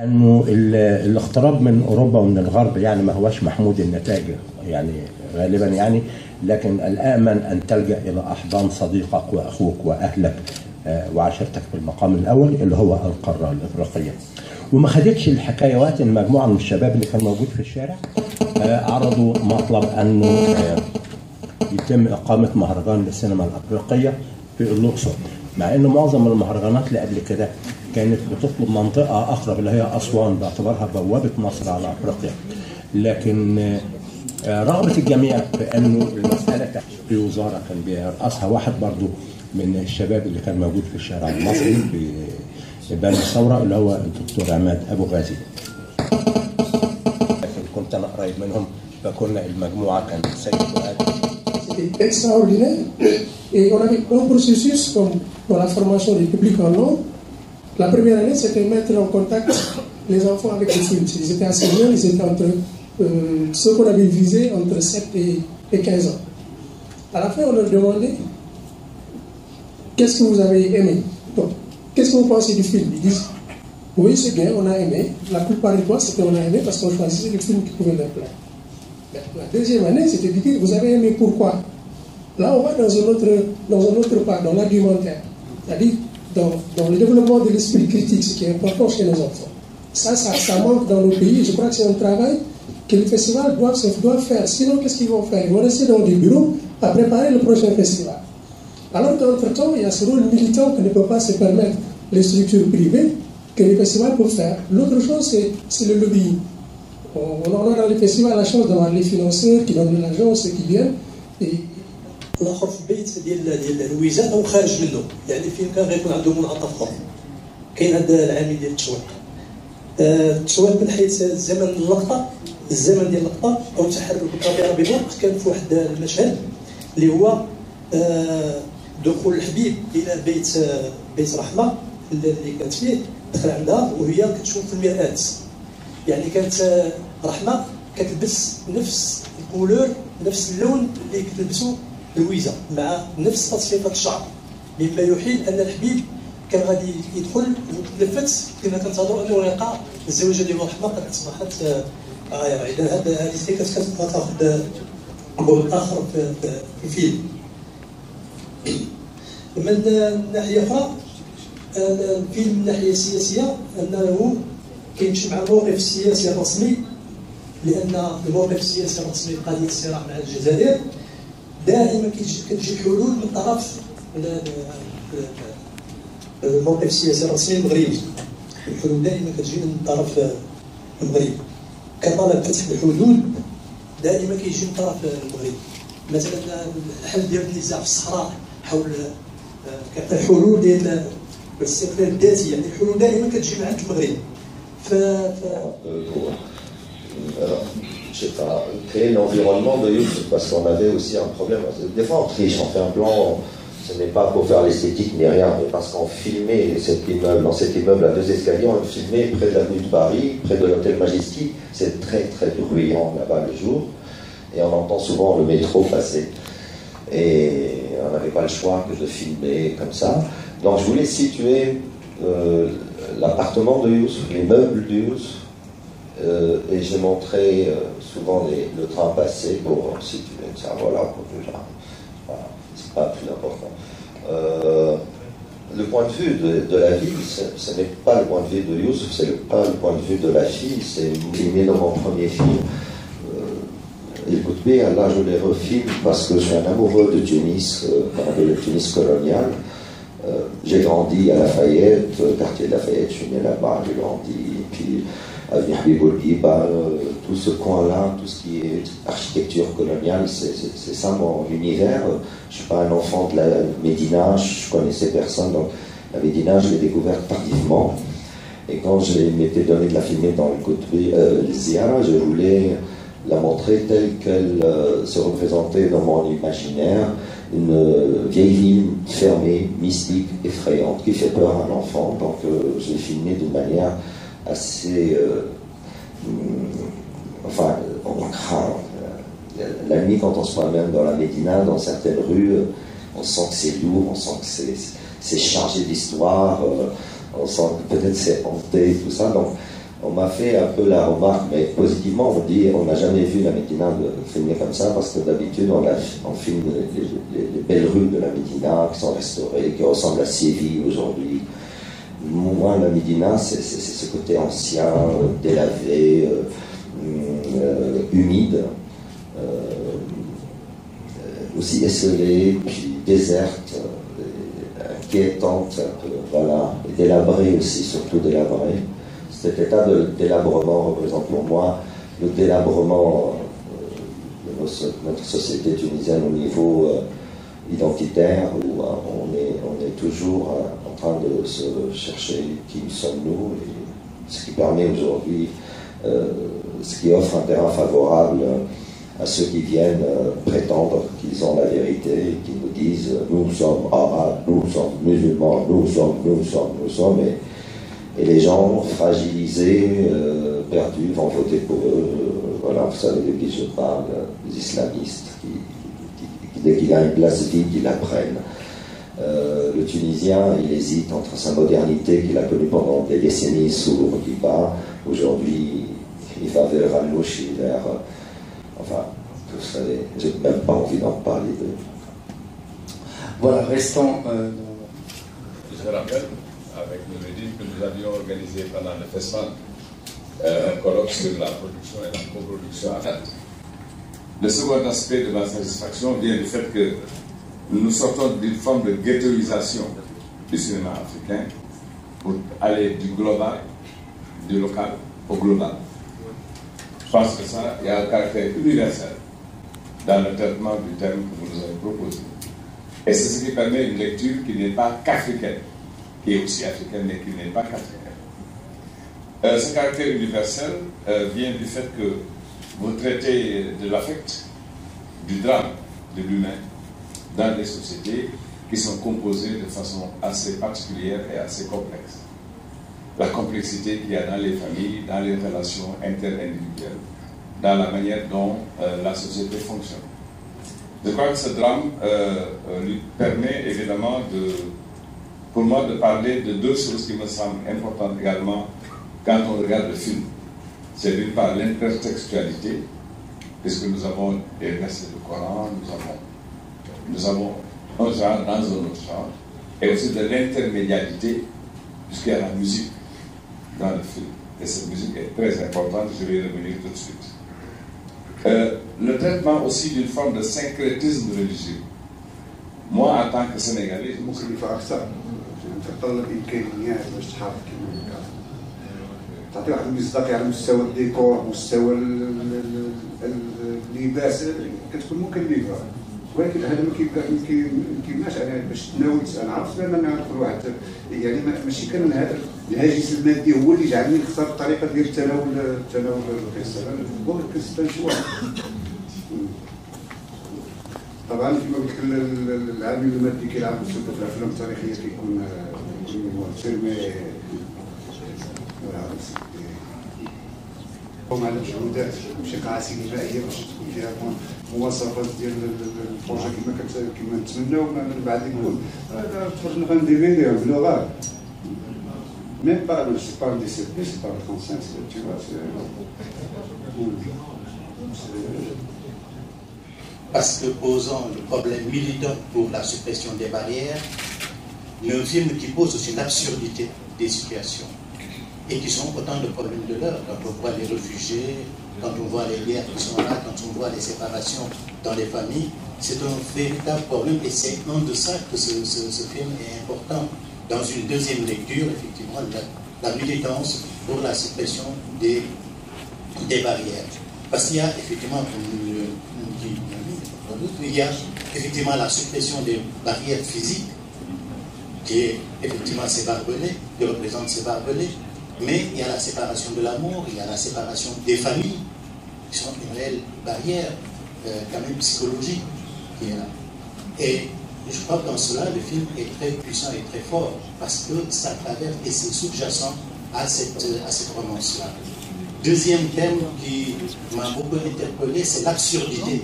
انه الاقتراب من اوروبا ومن الغرب يعني ما هوش محمود النتائج يعني غالبا يعني، لكن الامن ان تلجا الى احضان صديقك واخوك واهلك وعشيرتك بالمقام الاول اللي هو القاره الافريقيه. وما خدتش الحكايه وقت ان مجموعه من الشباب اللي كان موجود في الشارع عرضوا مطلب انه يتم اقامه مهرجان للسينما الافريقيه في الاقصر، مع ان معظم المهرجانات اللي قبل كده كانت بتطلب منطقه اقرب اللي هي اسوان باعتبارها بوابه مصر على افريقيا. لكن رغبه الجميع في انه المساله تحت في وزاره كان بيرأسها واحد برضو من الشباب اللي كان موجود في الشارع المصري في بني الثوره اللي هو الدكتور عماد ابو غازي. لكن كنت انا قريب منهم فكنا المجموعه كان سيد فؤاد. C'était extraordinaire et on avait un processus comme dans la formation du public en langue. La première année, c'était mettre en contact les enfants avec les films. Ils étaient assez jeunes, ils étaient entre ceux qu'on avait visés entre 7 et 15 ans. À la fin, on leur demandait qu'est-ce que vous avez aimé. Donc, qu'est-ce que vous pensez du film? Ils disent oui, c'est bien, on a aimé. La plupart du temps, c'était on a aimé parce qu'on choisissait le film qui pouvait leur plaire. La deuxième année, c'était de dire vous avez aimé pourquoi. Là, on va dans un autre pas, dans l'argumentaire. C'est-à-dire dans le développement de l'esprit critique, ce qui est important chez nos enfants. Ça manque dans nos pays. Je crois que c'est un travail que les festivals doivent faire. Sinon, qu'est-ce qu'ils vont faire? Ils vont rester dans des bureaux à préparer le prochain festival. Alors qu'entre-temps, il y a ce rôle militant que ne peut pas se permettre les structures privées que les festivals peuvent faire. L'autre chose, c'est le lobbying. On a dans les festivals la chance d'avoir les financeurs qui donnent de l'argent, ceux qui viennent. الاخر في البيت ديال الويزات او خارج منه، يعني فين كان غيكون عنده منعطف اخر. كاين هذا العامل ديال التشويق. التشويق من حيث الزمن اللقطه، الزمن ديال اللقطه او تحرك الكاميرا بالوقت. كان في واحد المشهد اللي هو دخول الحبيب الى بيت رحمه اللي كانت فيه، دخل عندها وهي كتشوف في المرآة. يعني كانت رحمه كتلبس نفس الكولور نفس اللون اللي كتلبسو لويزا مع نفس تصفيفه الشعر، مما يحيل ان الحبيب كان غادي يدخل وتلفت كما كنتظروا انه يلقى الزوجه ديال رحمه قد اصبحت غايره. اذا هذه كتاخذ بعد اخر في الفيلم. من ناحيه اخرى الفيلم من الناحيه السياسيه انه كيمشي مع الموقف السياسي الرسمي، لان الموقف السياسي الرسمي قضيه الصراع مع الجزائر دائما كتجي حلول من طرف الموقف السياسي الرسمي المغربي. الحلول دائما كتجي من طرف المغرب، كطلب فتح الحدود دائما كيجي من طرف المغرب. مثلا الحل ديال النزاع في الصحراء حول الحلول ديال الاستقلال الذاتي، يعني الحلول دائما كتجي من عند المغرب. Je sais pas, créer l'environnement de Youssouf, parce qu'on avait aussi un problème. Des fois on triche, on fait un plan, ce n'est pas pour faire l'esthétique ni rien, mais parce qu'on filmait dans cet immeuble à 2 escaliers, on le filmait près de l'avenue de Paris, près de l'hôtel Majestic. C'est très très bruyant là-bas le jour, et on entend souvent le métro passer. Et on n'avait pas le choix que de filmer comme ça. Donc je voulais situer l'appartement de Youssouf, les meubles de Youssouf, et j'ai montré souvent le train passé pour situer ça. Voilà, c'est pas plus important. Le point de vue de la ville, ce n'est pas le point de vue de Youssouf, c'est pas le point de vue de la fille. C'est filmé dans mon premier film. Écoute bien, là je les refilme parce que je suis un amoureux de Tunis, le Tunis colonial. J'ai grandi à Lafayette, quartier de Lafayette, je suis né là-bas, j'ai grandi, et puis avenue Habib Bourguiba, tout ce coin-là, tout ce qui est architecture coloniale, c'est ça mon univers. Je ne suis pas un enfant de la Médina, je connaissais personne, donc la Médina, je l'ai découverte tardivement. Et quand je m'étais donné de la filmer dans le côté Ziara, je voulais la montrer telle qu'elle se représentait dans mon imaginaire, une vieille ville fermée, mystique, effrayante, qui fait peur à un enfant. Donc je l'ai filmé d'une manière assez... enfin, la nuit quand on se promène dans la Médina, dans certaines rues, on sent que c'est lourd, on sent que c'est chargé d'histoire, on sent que peut-être c'est hanté, tout ça. Donc On m'a fait un peu la remarque, mais positivement, on dit on n'a jamais vu la Médina filmer comme ça, parce que d'habitude on filme les belles rues de la Médina qui sont restaurées, qui ressemblent à Séville aujourd'hui. Moi, la Médina, c'est ce côté ancien, délavé, humide, aussi esselée, puis déserte, inquiétante, voilà, et délabrée aussi, surtout délabrée. Cet état de délabrement représente pour moi le délabrement de notre société tunisienne au niveau identitaire, où on est toujours en train de se chercher qui sommes-nous, et ce qui permet aujourd'hui, ce qui offre un terrain favorable à ceux qui viennent prétendre qu'ils ont la vérité, et qui nous disent nous sommes arabes, nous sommes musulmans, nous sommes, et les gens fragilisés, perdus, vont voter pour eux. Voilà, vous savez de qui je parle, les islamistes, qui dès qu'il y a une place vide, ils la prennent. Le Tunisien, il hésite entre sa modernité qu'il a connue pendant des décennies sous Bourguiba. Aujourd'hui, il va vers Al-Louchi, vers... Enfin, vous savez, j'ai même pas envie d'en parler d'eux. Voilà, restons... Je rappelle, avec Noureddine, que nous avions organisé pendant le festival un colloque sur la production et la coproduction à date. Le second aspect de ma satisfaction vient du fait que nous sortons d'une forme de ghettoisation du cinéma africain pour aller du global, du local au global. Je pense que ça, il y a un caractère universel dans le traitement du thème que vous nous avez proposé. Et c'est ce qui permet une lecture qui n'est pas qu'africaine, qui est aussi africaine, mais qui n'est pas qu'africaine. Ce caractère universel vient du fait que vous traitez de l'affect, du drame, de l'humain, dans des sociétés qui sont composées de façon assez particulière et assez complexe. La complexité qu'il y a dans les familles, dans les relations interindividuelles, dans la manière dont la société fonctionne. Je crois que ce drame lui permet évidemment pour moi de parler de deux choses qui me semblent importantes également quand on regarde le film. C'est d'une part l'intertextualité, puisque nous avons des versets du Coran, nous avons un genre dans un autre genre, et aussi de l'intermédialité, puisqu'il y a la musique dans le film. Et cette musique est très importante, je vais y revenir tout de suite. Le traitement aussi d'une forme de syncrétisme religieux. Moi, en tant que Sénégalais, ممكن ينفع أكثر تتطلب إمكانيات باش تحرك تعطي واحد المصداقية على مستوى الديكور، مستوى اللباس، كتكون مكلفة، ولكن هذا ما كيمنعش انا باش تناولت. انا عرفت بان انا كل واحد يعني ماشي كان هذا الهاجس المادي هو اللي جعلني نختار الطريقه ديال التناول القصه. انا كنستان شي واحد طبعا كما قلت لك العامل المادي كيلعب دور في الافلام التاريخيه كيكون مؤثر ومع المجهودات شي قاعه سينمائيه باش تكون فيها مواصفات ديال البروجي كما نتمناو من بعد يكون تفرجنا في دي فيديو بلغه même pas je sais pas des services c'est pas le conscience tu vois parce que posant le problème militant pour la suppression des barrières, mais un film qui pose aussi l'absurdité des situations et qui sont autant de problèmes de l'heure. Quand on voit les réfugiés, quand on voit les guerres qui sont là, quand on voit les séparations dans les familles, c'est un véritable problème et c'est un de ça que ce film est important. Dans une deuxième lecture, effectivement, la militance pour la suppression des barrières. Parce qu'il y a effectivement, il y a effectivement la suppression des barrières physiques, qui est effectivement ces barbelés, qui représentent ces barbelés, mais il y a la séparation de l'amour, il y a la séparation des familles, qui sont une réelle barrière, quand même psychologique, qui est là. Et je crois que dans cela, le film est très puissant et très fort, parce que ça traverse et c'est sous-jacent à cette romance-là. Deuxième thème qui m'a beaucoup interpellé, c'est l'absurdité